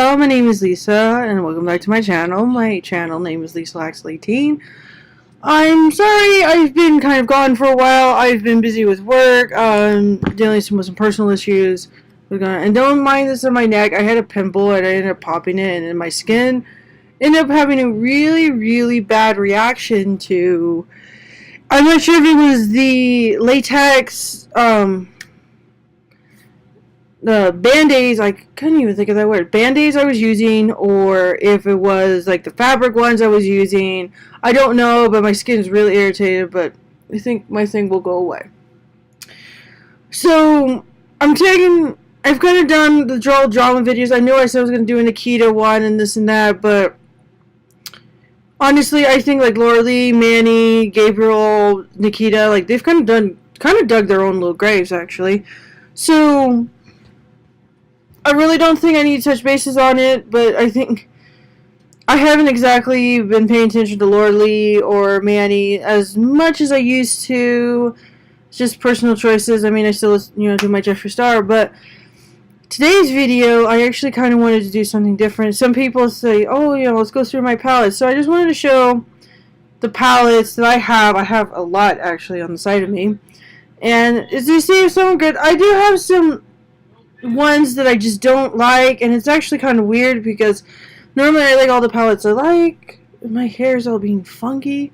Hello, my name is Lisa, and welcome back to my channel. My channel name is Lisa Laxley Teen. I'm sorry I've been kind of gone for a while. I've been busy with work, dealing with some personal issues. And don't mind this on my neck. I had a pimple, and I ended up popping it, and then my skin ended up having a really bad reaction to... I'm not sure if it was the latex, the band-aids, I couldn't even think of that word, band-aids I was using, or if it was like the fabric ones I was using. I don't know, but my skin is really irritated, but I think my thing will go away. So I've kind of done the drama videos. I knew I said I was going to do a Nikita one and this and that, but honestly I think like Laura Lee, Manny, Gabriel, Nikita, like they've kind of dug their own little graves actually. So I really don't think I need to touch bases on it, but I think I haven't exactly been paying attention to Laura Lee or Manny as much as I used to. It's just personal choices. I mean, I still, do my Jeffree Star, but today's video, I actually kind of wanted to do something different. Some people say, oh, let's go through my palettes. So I just wanted to show the palettes that I have. I have a lot, actually, on the side of me. And as you see, some good. I do have some ones that I just don't like, and it's actually kind of weird because normally I like all the palettes I like. My hair is all being funky,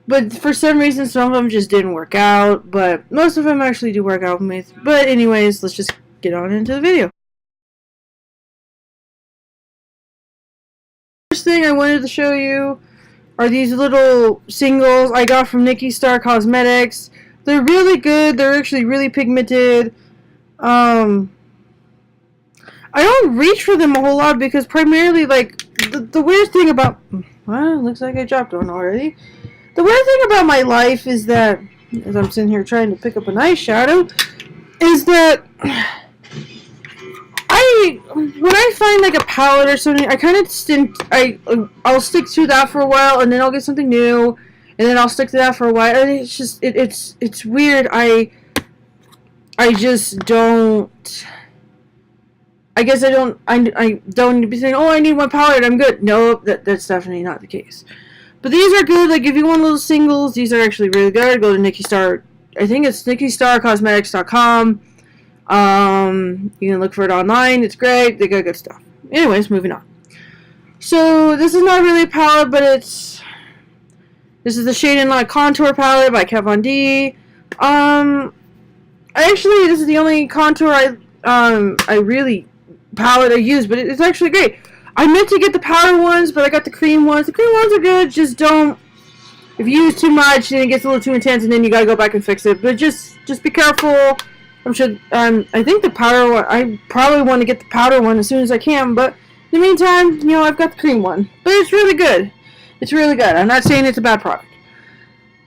but for some reason some of them just didn't work out, but most of them actually do work out with me. But anyways, let's just get on into the video. First thing I wanted to show you are these little singles I got from Nikki Star Cosmetics. They're really good. They're actually really pigmented. I don't reach for them a whole lot because primarily, like, the weird thing about... Well, looks like I dropped one already. The weird thing about my life is that, as I'm sitting here trying to pick up an eyeshadow, is that when I find, like, a palette or something, I kind of I'll stick to that for a while, and then I'll get something new, and then I'll stick to that for a while, and it's just, it's weird. I just don't... I guess I don't need to be saying, oh, I need one palette, I'm good. Nope, that's definitely not the case. But these are good. Like, if you want little singles, these are actually really good. Go to Nikki Star. I think it's NikkiStarCosmetics.com. You can look for it online. It's great. They got good stuff. Anyways, moving on. So, this is not really a palette, but this is the Shade and Light Contour Palette by Kat Von D. Actually, this is the only contour palette I use, but it's actually great. I meant to get the powder ones, but I got the cream ones. The cream ones are good, just don't, if you use too much, then it gets a little too intense, and then you gotta go back and fix it. But just be careful. I'm sure, I think the powder one, I probably want to get the powder one as soon as I can, but in the meantime, I've got the cream one. But it's really good. It's really good. I'm not saying it's a bad product.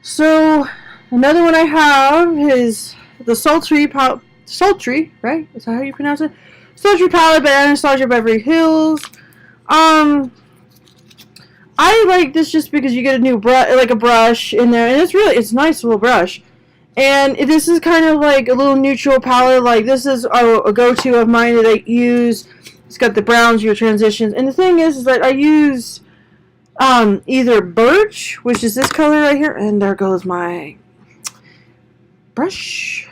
So, another one I have is the Sultry, right? Is that how you pronounce it? Sultry palette by Anastasia Beverly Hills. I like this just because you get a new brush in there, and it's a nice little brush. And this is kind of like a little neutral palette. Like, this is a go-to of mine that I use. It's got the browns, your transitions, and the thing is that I use either Birch, which is this color right here, and there goes my brush,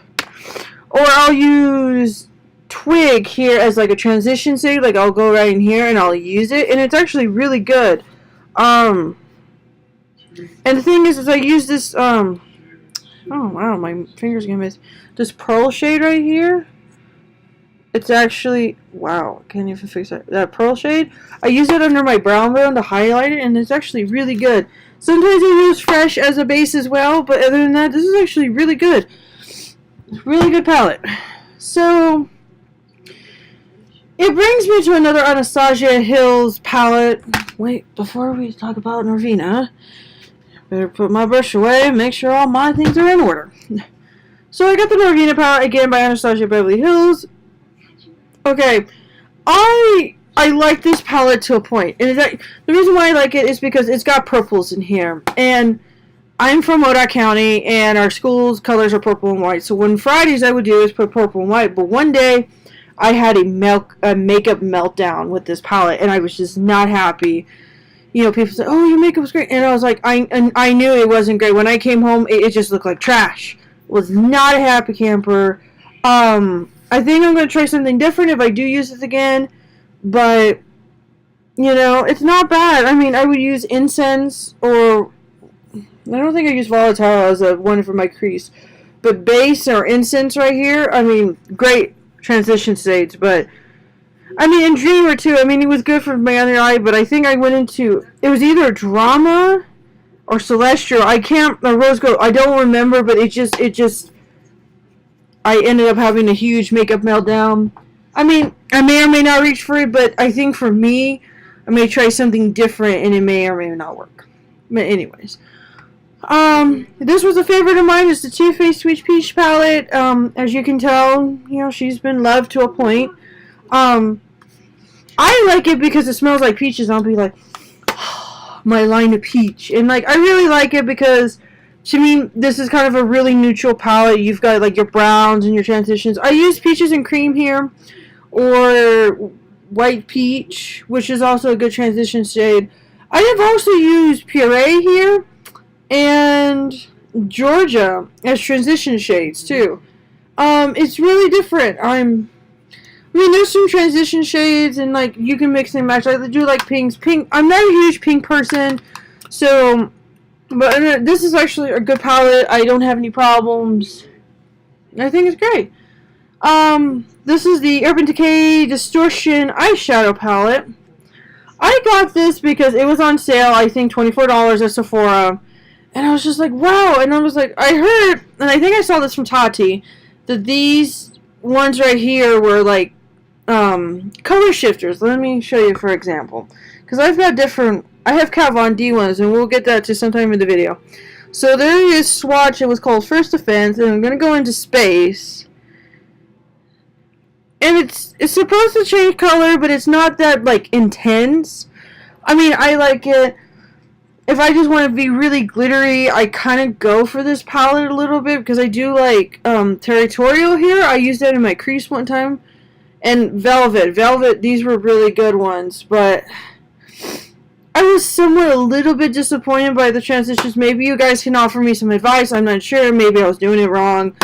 or I'll use Twig here as like a transition shade. Like, I'll go right in here and I'll use it, and it's actually really good. And the thing is I use this oh wow, my fingers gonna miss this pearl shade right here. It's actually, wow, can't even fix that pearl shade. I use it under my brown bone to highlight it, and it's actually really good. Sometimes I use Fresh as a base as well, but other than that, this is actually really good. Really good palette. So it brings me to another Anastasia Hills palette. Wait, before we talk about Norvina, better put my brush away and make sure all my things are in order. So I got the Norvina palette again by Anastasia Beverly Hills. Okay, I like this palette to a point, and the reason why I like it is because it's got purples in here, and I'm from Modoc County, and our school's colors are purple and white. So when Fridays I would do is put purple and white, but one day I had a makeup meltdown with this palette, and I was just not happy. You know, people say, "Oh, your makeup was great," and I was like, I knew it wasn't great. When I came home, it just looked like trash. Was not a happy camper. I think I'm gonna try something different if I do use it again, but you know, it's not bad. I mean, I would use incense, or I don't think I use volatile as a one for my crease, but base or incense right here. I mean, great transition shades, but I mean, in Dreamer too. I mean, it was good for my under eye, but I think I went into it was either Drama or Celestial. I can't Rose Gold. I don't remember, but it just I ended up having a huge makeup meltdown. I mean, I may or may not reach for it, but I think for me, I may try something different, and it may or may not work. But anyways, this was a favorite of mine. It's the Too Faced Sweet Peach palette. As you can tell, you know, she's been loved to a point. I like it because it smells like peaches. I'll be like, oh, my line of peach, and like I really like it because to me, this is kind of a really neutral palette. You've got like your browns and your transitions. I use peaches and cream here, or white peach, which is also a good transition shade. I have also used Puree here and Georgia as transition shades too. It's really different. I mean, there's some transition shades, and like you can mix and match. I do like pinks. Pink. I'm not a huge pink person, so. But this is actually a good palette. I don't have any problems. I think it's great. This is the Urban Decay Distortion Eyeshadow Palette. I got this because it was on sale, I think $24 at Sephora. And I was just like, wow. And I was like, I heard, and I think I saw this from Tati, that these ones right here were like color shifters. Let me show you for example. Because I've got different, I have Kat Von D ones, and we'll get that to sometime in the video. So there is swatch. It was called First Offense, and I'm going to go into space. And it's supposed to change color, but it's not that, like, intense. I mean, I like it. If I just want to be really glittery, I kind of go for this palette a little bit, because I do like Territorial here. I used that in my crease one time. And Velvet, these were really good ones, but I was somewhat a little bit disappointed by the transitions. Maybe you guys can offer me some advice. I'm not sure. Maybe I was doing it wrong.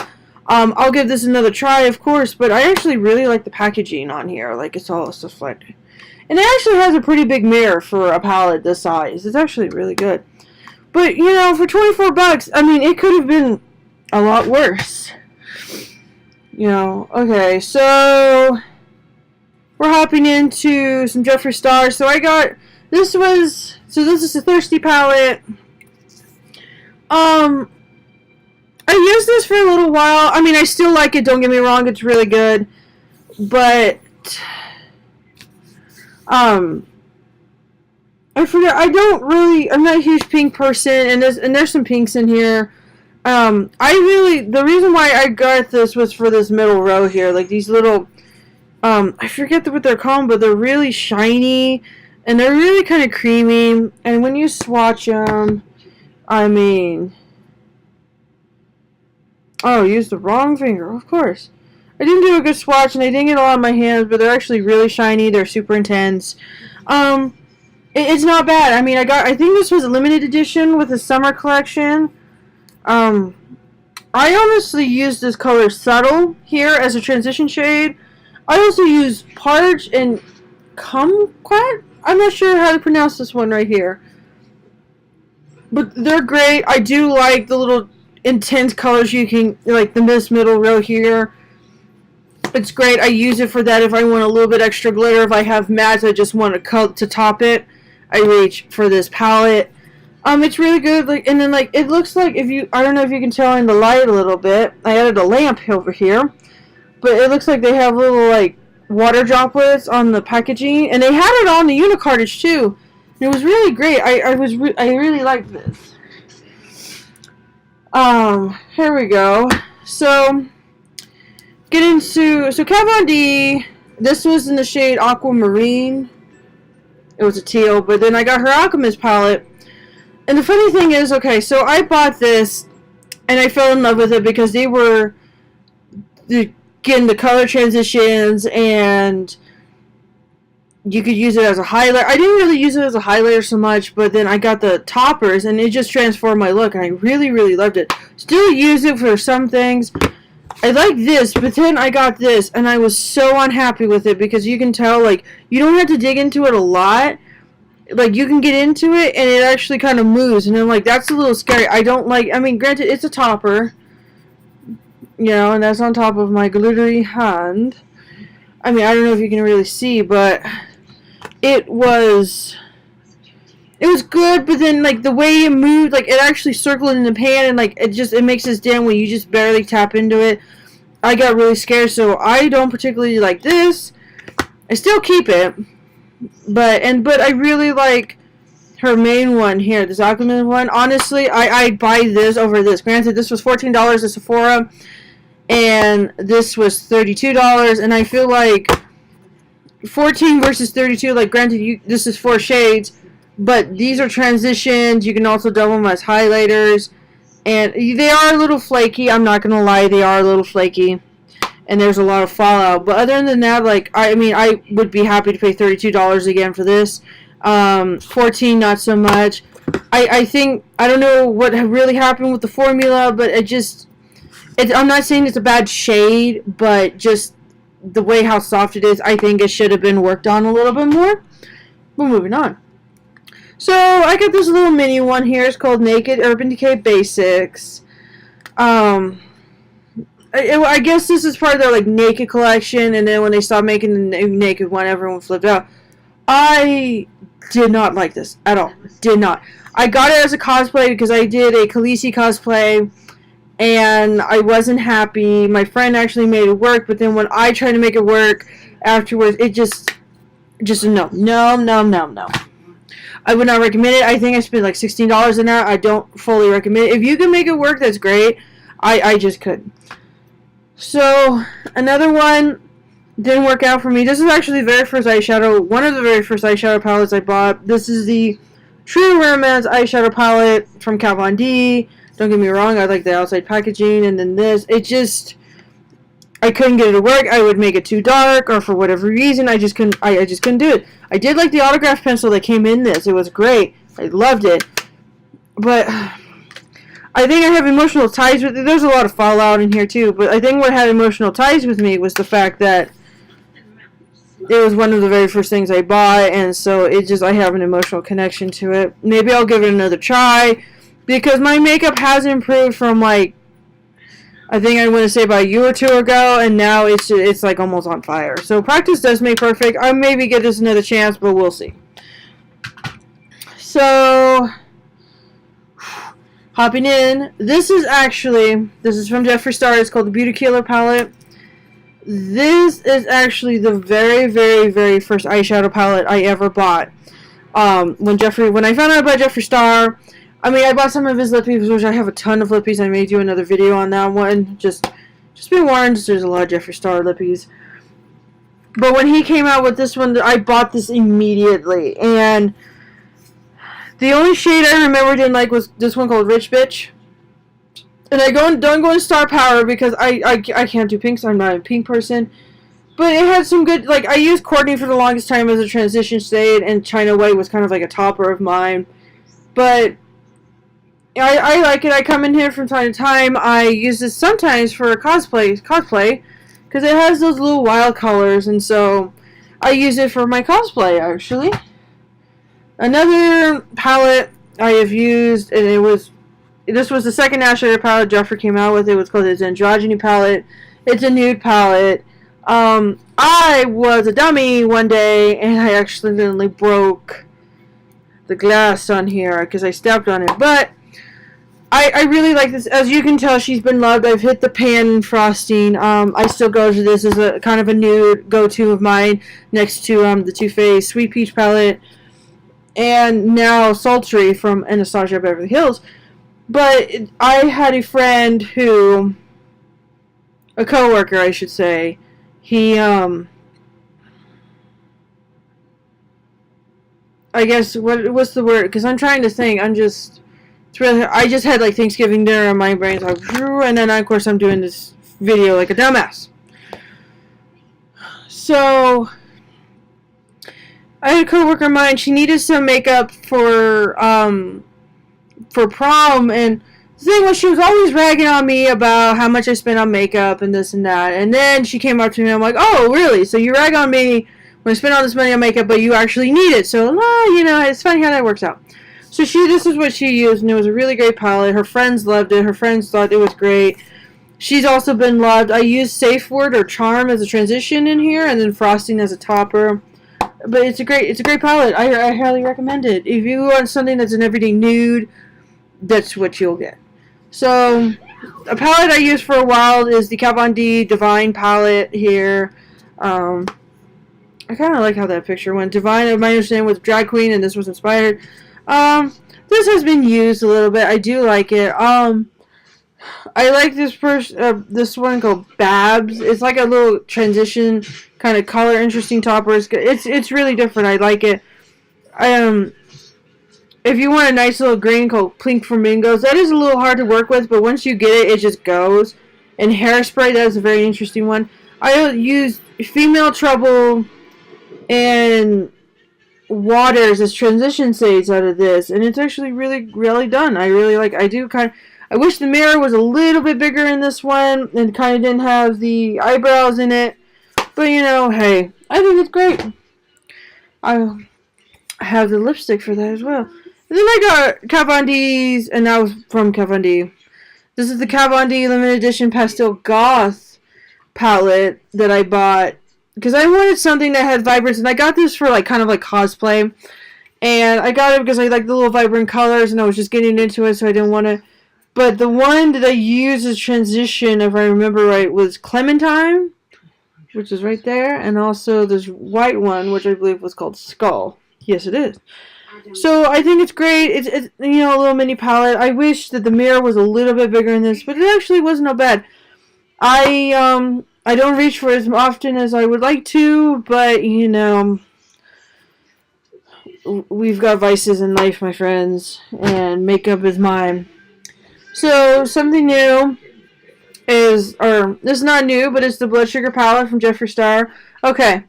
I'll give this another try, of course, but I actually really like the packaging on here. Like, it's all reflected. And it actually has a pretty big mirror for a palette this size. It's actually really good. But, you know, for 24 bucks, I mean, it could have been a lot worse. You know, okay, so we're hopping into some Jeffree Star. So I got, this is a Thirsty palette. I used this for a little while. I mean, I still like it, don't get me wrong, it's really good. But, I forget, I'm not a huge pink person, and there's some pinks in here. The reason why I got this was for this middle row here, like these little, I forget what they're called, but they're really shiny, and they're really kind of creamy, and when you swatch them, I mean, oh, use the wrong finger, of course. I didn't do a good swatch, and I didn't get a lot on my hands, but they're actually really shiny, they're super intense. It's not bad. I mean, I think this was a limited edition with the summer collection. I honestly use this color Subtle here as a transition shade. I also use Parge and Kumquat. I'm not sure how to pronounce this one right here. But they're great. I do like the little intense colors you can, like this middle row here. It's great. I use it for that if I want a little bit extra glitter. If I have mattes I just want to top it, I reach for this palette. It's really good, like, and then, like, it looks like, I don't know if you can tell in the light a little bit, I added a lamp over here, but it looks like they have little, like, water droplets on the packaging, and they had it on the unicartage, too, and it was really great. I really liked this. Here we go. So, Kat Von D, this was in the shade Aquamarine. It was a teal, but then I got her Alchemist palette. And the funny thing is, okay, so I bought this, and I fell in love with it because they were, getting the color transitions, and you could use it as a highlighter. I didn't really use it as a highlighter so much, but then I got the toppers, and it just transformed my look, and I really, really loved it. Still use it for some things. I like this, but then I got this, and I was so unhappy with it, because you can tell, like, you don't have to dig into it a lot. Like, you can get into it, and it actually kind of moves, and I'm like, that's a little scary. I don't like, I mean, granted, it's a topper, you know, and that's on top of my glittery hand. I mean, I don't know if you can really see, but it was good, but then, like, the way it moved, like, it actually circled in the pan, and, like, it makes this dam where you just barely tap into it. I got really scared, so I don't particularly like this. I still keep it, but I really like her main one here, this Aquaman one. Honestly, I'd buy this over this. Granted, this was $14 at Sephora, and this was $32, and I feel like 14 versus 32, like, granted, this is 4 shades, but these are transitions. You can also double them as highlighters, and they are a little flaky. I'm not gonna lie, they are a little flaky, and there's a lot of fallout. But other than that, like, I mean, I would be happy to pay $32 again for this. 14, not so much. I think, I don't know what really happened with the formula, but I'm not saying it's a bad shade, but just the way how soft it is, I think it should have been worked on a little bit more. But moving on. So, I got this little mini one here. It's called Naked Urban Decay Basics. I guess this is part of their, like, Naked collection, and then when they stopped making the Naked one, everyone flipped out. I did not like this at all. Did not. I got it as a cosplay because I did a Khaleesi cosplay, and I wasn't happy. My friend actually made it work, but then when I tried to make it work afterwards, it just no. I would not recommend it. I think I spent like $16 in that. I don't fully recommend it. If you can make it work, that's great. I just couldn't. So, another one didn't work out for me. This is actually the very first eyeshadow, one of the very first eyeshadow palettes I bought. This is the True Romance eyeshadow palette from Kat Von D. Don't get me wrong, I like the outside packaging, and then this. I couldn't get it to work. I would make it too dark, or for whatever reason, I just couldn't do it. I did like the autograph pencil that came in this. It was great. I loved it. But I think I have emotional ties with it. There's a lot of fallout in here too, but I think what had emotional ties with me was the fact that it was one of the very first things I bought, and so I have an emotional connection to it. Maybe I'll give it another try, because my makeup has improved from, like, I think I want to say about a year or two ago, and now it's like almost on fire. So practice does make perfect. I'll maybe give this another chance, but we'll see. So, hopping in, this is from Jeffree Star. It's called the Beauty Killer palette. This is actually the very, very, very first eyeshadow palette I ever bought. When I found out about Jeffree Star, I mean, I bought some of his lippies, which I have a ton of lippies. I may do another video on that one. Just be warned, there's a lot of Jeffree Star lippies. But when he came out with this one, I bought this immediately. And the only shade I remember didn't like was this one called Rich Bitch. And I don't go in Star Power because I can't do pinks. I'm not a pink person. But it had some good, like, I used Courtney for the longest time as a transition shade, and China White was kind of like a topper of mine. But I like it. I come in here from time to time. I use this sometimes for cosplay, because it has those little wild colors, and so I use it for my cosplay, actually. Another palette I have used, and this was the second eyeshadow palette Jeffree came out with. It was called his Androgyny palette. It's a nude palette. I was a dummy one day, and I accidentally broke the glass on here because I stepped on it, but I really like this. As you can tell, she's been loved. I've hit the pan frosting. I still go to this as a kind of a nude go-to of mine, next to the Too Faced Sweet Peach palette, and now Sultry from Anastasia Beverly Hills. But I had a friend a coworker, I should say. He I guess what's the word? Because I'm trying to think. I just had, like, Thanksgiving dinner and my brain's like, and then of course I'm doing this video like a dumbass. So I had a coworker of mine. She needed some makeup for prom, and the thing was, she was always ragging on me about how much I spent on makeup and this and that. And then she came up to me, and I'm like, oh, really? So you rag on me when I spend all this money on makeup, but you actually need it. So, it's funny how that works out. So this is what she used, and it was a really great palette. Her friends loved it. Her friends thought it was great. She's also been loved. I used Safe Word or Charm as a transition in here, and then Frosting as a topper. But it's a great palette. I highly recommend it. If you want something that's an everyday nude, that's what you'll get. So, a palette I used for a while is the Kat Von D Divine palette here. I kind of like how that picture went. Divine, my understanding, was drag queen, and this was inspired. This has been used a little bit. I do like it. I like this one called Babs. It's like a little transition kind of color, interesting topper. It's really different. I like it. If you want a nice little green called Pink Flamingos, that is a little hard to work with, but once you get it, it just goes. And Hairspray, that is a very interesting one. I use Female Trouble and Waters as transition shades out of this, and it's actually really, really done. I really like. I wish the mirror was a little bit bigger in this one and kind of didn't have the eyebrows in it. But, hey, I think it's great. I have the lipstick for that as well. And then I got Kat Von D's, and that was from Kat Von D. This is the Kat Von D limited edition Pastel Goth palette that I bought because I wanted something that had vibrance, and I got this for kind of like cosplay. And I got it because I like the little vibrant colors, and I was just getting into it, so I didn't want to. But the one that I used as transition, if I remember right, was Clementine, which is right there, and also this white one, which I believe was called Skull. Yes, it is. So I think it's great. It's a little mini palette. I wish that the mirror was a little bit bigger in this, but it actually wasn't no bad. I don't reach for it as often as I would like to, but we've got vices in life, my friends, and makeup is mine. So something new is, or it's not new, but it's the Blood Sugar palette from Jeffree Star. Okay,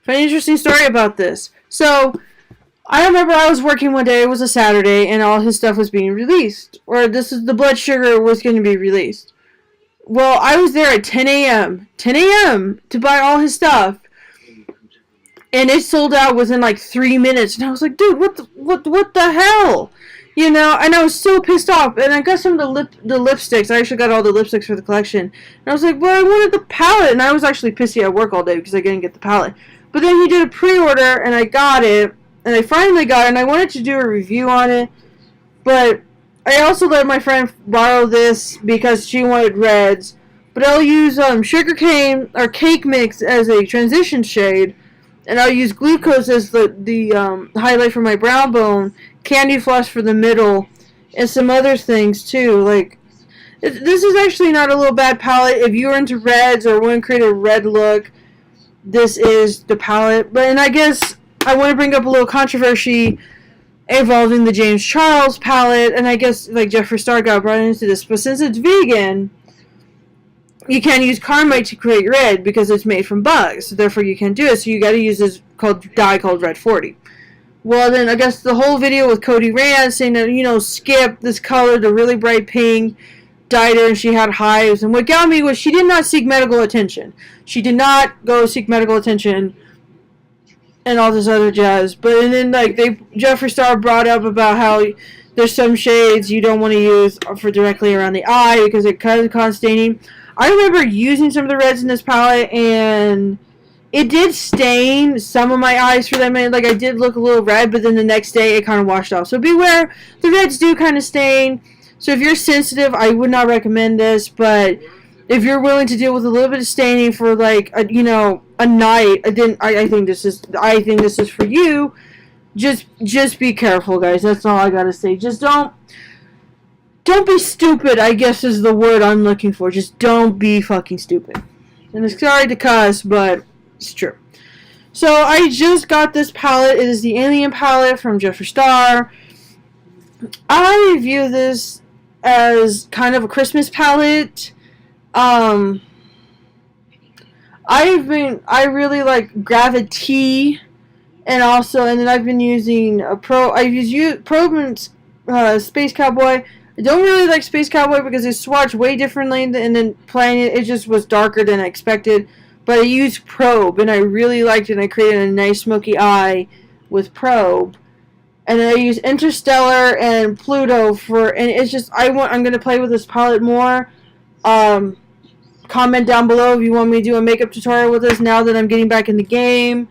funny interesting story about this. So I remember I was working one day, it was a Saturday, and all his stuff was being released. Or the Blood Sugar was going to be released. Well, I was there at 10 a.m. to buy all his stuff. And it sold out within 3 minutes. And I was like, dude, what the hell? And I was so pissed off. And I got some of the lipsticks. I actually got all the lipsticks for the collection. And I was like, well, I wanted the palette. And I was actually pissy at work all day because I didn't get the palette. But then he did a pre-order, and I got it. And I finally got it, and I wanted to do a review on it. But I also let my friend borrow this because she wanted reds. But I'll use sugarcane or cake mix as a transition shade. And I'll use glucose as the highlight for my brow bone. Candy floss for the middle. And some other things, too. This is actually not a little bad palette. If you're into reds or want to create a red look, this is the palette. And I guess I want to bring up a little controversy involving the James Charles palette, and I guess Jeffree Star got brought into this. But since it's vegan, you can't use Carmite to create red because it's made from bugs. So therefore, you can't do it. So you got to use this dye called Red 40. Well, then I guess the whole video with Cody Rand saying that skip this color, the really bright pink, dyed her and she had hives. And what got me was she did not seek medical attention. She did not go seek medical attention and all this other jazz. But and then Jeffree Star brought up about how there's some shades you don't want to use for directly around the eye because it causes staining. I remember using some of the reds in this palette, and it did stain some of my eyes for that minute. I did look a little red, but then the next day it kind of washed off. So beware, the reds do kind of stain. So if you're sensitive, I would not recommend this. But if you're willing to deal with a little bit of staining for a night, I think this is for you. Just be careful, guys. That's all I gotta say. Just don't be stupid, I guess is the word I'm looking for. Just don't be fucking stupid. And it's sorry to cuss, but it's true. So I just got this palette. It is the Alien palette from Jeffree Star. I view this as kind of a Christmas palette. I really like Gravity, and then I've been using I've used Probe and Space Cowboy. I don't really like Space Cowboy because it swatched way differently, and then playing it just was darker than I expected. But I used Probe, and I really liked it, and I created a nice smoky eye with Probe. And then I use Interstellar and Pluto and it's just, I'm going to play with this palette more. Comment down below if you want me to do a makeup tutorial with this now that I'm getting back in the game.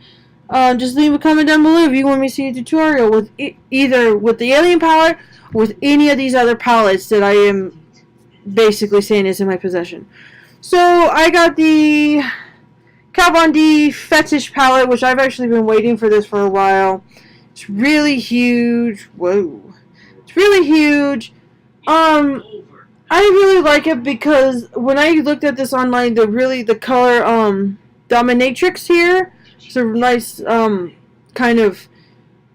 Just leave a comment down below if you want me to see a tutorial with either with the Alien palette or with any of these other palettes that I am basically saying is in my possession. So I got the Kat Von D Fetish palette, which I've actually been waiting for this for a while. It's really huge. Whoa. It's really huge. I really like it because when I looked at this online, the color Dominatrix here, it's a nice kind of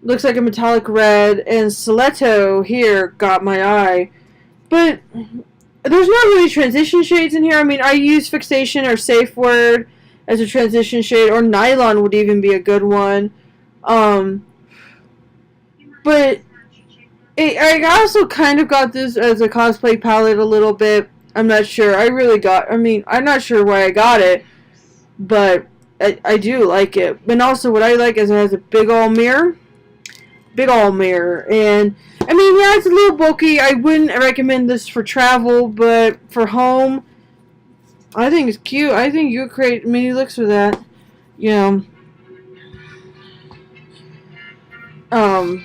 looks like a metallic red, and Stiletto here got my eye. But there's not really transition shades in here. I mean, I use Fixation or Safe Word as a transition shade, or Nylon would even be a good one. But I also kind of got this as a cosplay palette a little bit. I'm not sure. I'm not sure why I got it, but I do like it. And also what I like is it has a big old mirror. Big old mirror. And, I mean, yeah, it's a little bulky. I wouldn't recommend this for travel, but for home, I think it's cute. I think you could create many looks with that. You know.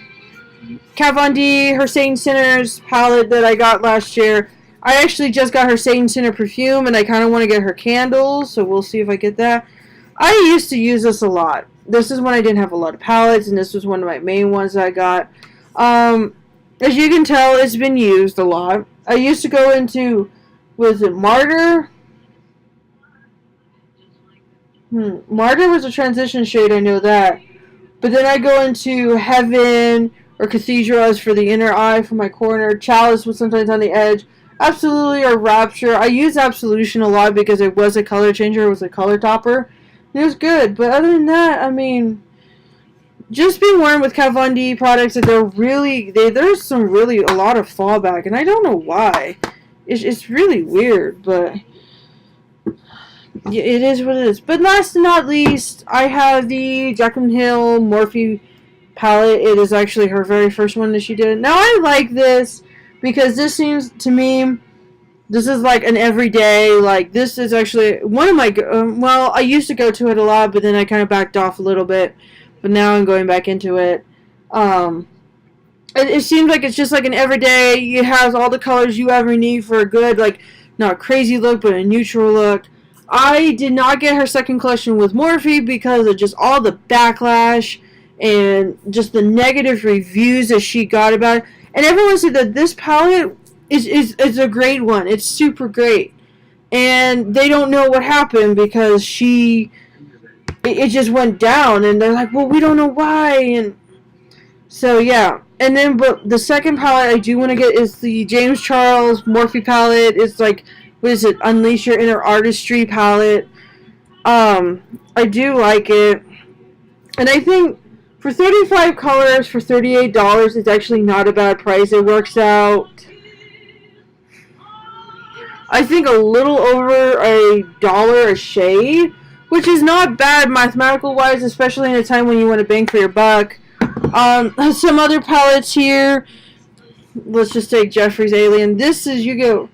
Kat Von D, her Satan Sinners palette that I got last year. I actually just got her Satan Sinner perfume, and I kind of want to get her candles, so we'll see if I get that. I used to use this a lot. This is when I didn't have a lot of palettes, and this was one of my main ones that I got. As you can tell, it's been used a lot. I used to go into, was it Martyr? Martyr was a transition shade, I know that. But then I go into Heaven or Cathedral as for the inner eye for my corner. Chalice was sometimes on the edge. Absolutely, or Rapture. I use Absolution a lot because it was a color changer. It was a color topper. It was good. But other than that, I mean, just be warned with Kat Von D products that there's a lot of fallback. And I don't know why. It's really weird, but yeah, it is what it is. But last and not least, I have the Jaclyn Hill Morphe palette. It is actually her very first one that she did. Now, I like this because this seems to me, this is like an everyday, like, this is actually one of my, well, I used to go to it a lot, but then I kind of backed off a little bit. But now I'm going back into it. It seems like it's just like an everyday. It has all the colors you ever need for a good, like, not a crazy look, but a neutral look. I did not get her second collection with Morphe because of just all the backlash and just the negative reviews that she got about it. And everyone said that this palette is a great one. It's super great. And they don't know what happened because it just went down. And they're like, well, we don't know why. And so, yeah. And then, but the second palette I do want to get is the James Charles Morphe palette. It's like, what is it? Unleash Your Inner Artistry palette. I do like it. And I think for 35 colors for $38, it's actually not a bad price. It works out, I think, a little over $1 a shade, which is not bad mathematical wise, especially in a time when you want to bang for your buck. Some other palettes here. Let's just take Jeffrey's Alien. This is, you go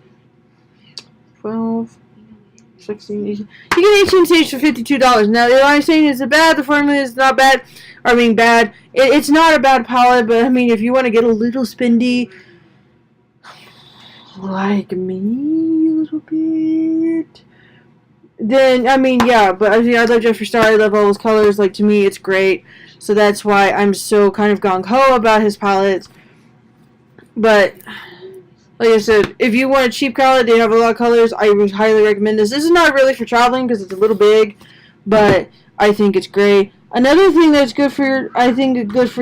12, 16, 18. You get 18 shades for $52. Now, what I'm saying is it bad. The formula is not bad. I mean, bad. It's not a bad palette, but I mean, if you want to get a little spendy, like me a little bit, then, I mean, yeah, but I love Jeffree Star. I love all those colors. Like, to me, it's great. So that's why I'm so kind of gung-ho about his palettes. But like I said, if you want a cheap palette, they have a lot of colors. I would highly recommend this. This is not really for traveling because it's a little big, but I think it's great. Another thing that's good for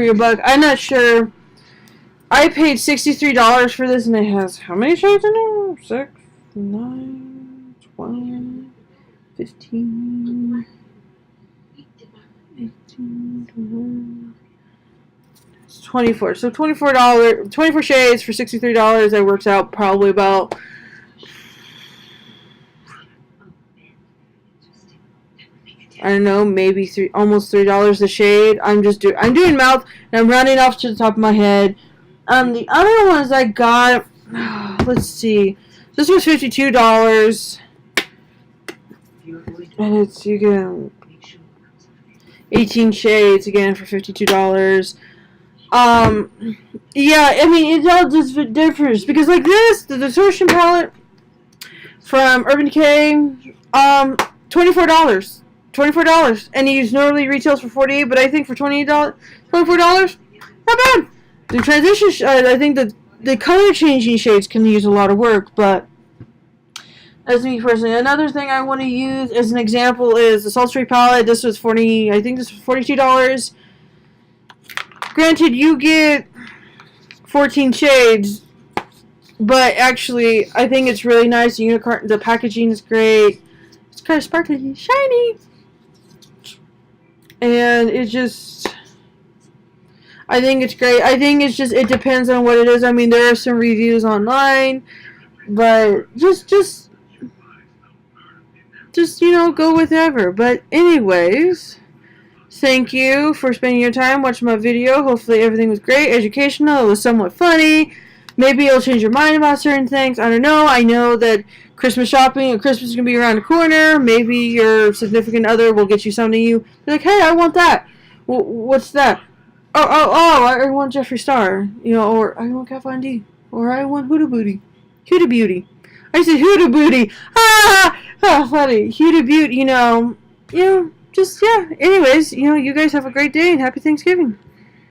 your buck, I'm not sure. I paid $63 for this, and it has how many shades in there? 6, 9, 12, 15, 18, 24. So $24, 24 shades for $63. That works out probably about, I don't know, maybe almost $3 a shade. I'm doing mouth, and I'm rounding off to the top of my head. The other ones I got, let's see, this was $52, and it's, you get 18 shades again for $52. Yeah, I mean, it all just differs, because like this, the distortion palette from Urban Decay, $24, and it normally retails for $48, but I think for $24, not bad. The transition, I think the color changing shades can use a lot of work, but that's me personally. Another thing I want to use as an example is the Sultry palette. This was $42. Granted, you get 14 shades, but actually, I think it's really nice. The packaging is great. It's kind of sparkly, shiny, and it just, I think it's great. I think it's just, it depends on what it is. I mean, there are some reviews online, but just you know, go with whatever. But anyways, thank you for spending your time watching my video. Hopefully everything was great, educational, it was somewhat funny. Maybe it'll change your mind about certain things. I don't know. I know that Christmas shopping and Christmas is going to be around the corner. Maybe your significant other will get you something you're like, hey, I want that. What's that? Oh, I want Jeffree Star. You know, or I want Kat Von D. Or I want Huda Beauty. I said Huda Booty. Oh, funny. Huda Beauty, you know, just, yeah. Anyways, you know, you guys have a great day and happy Thanksgiving.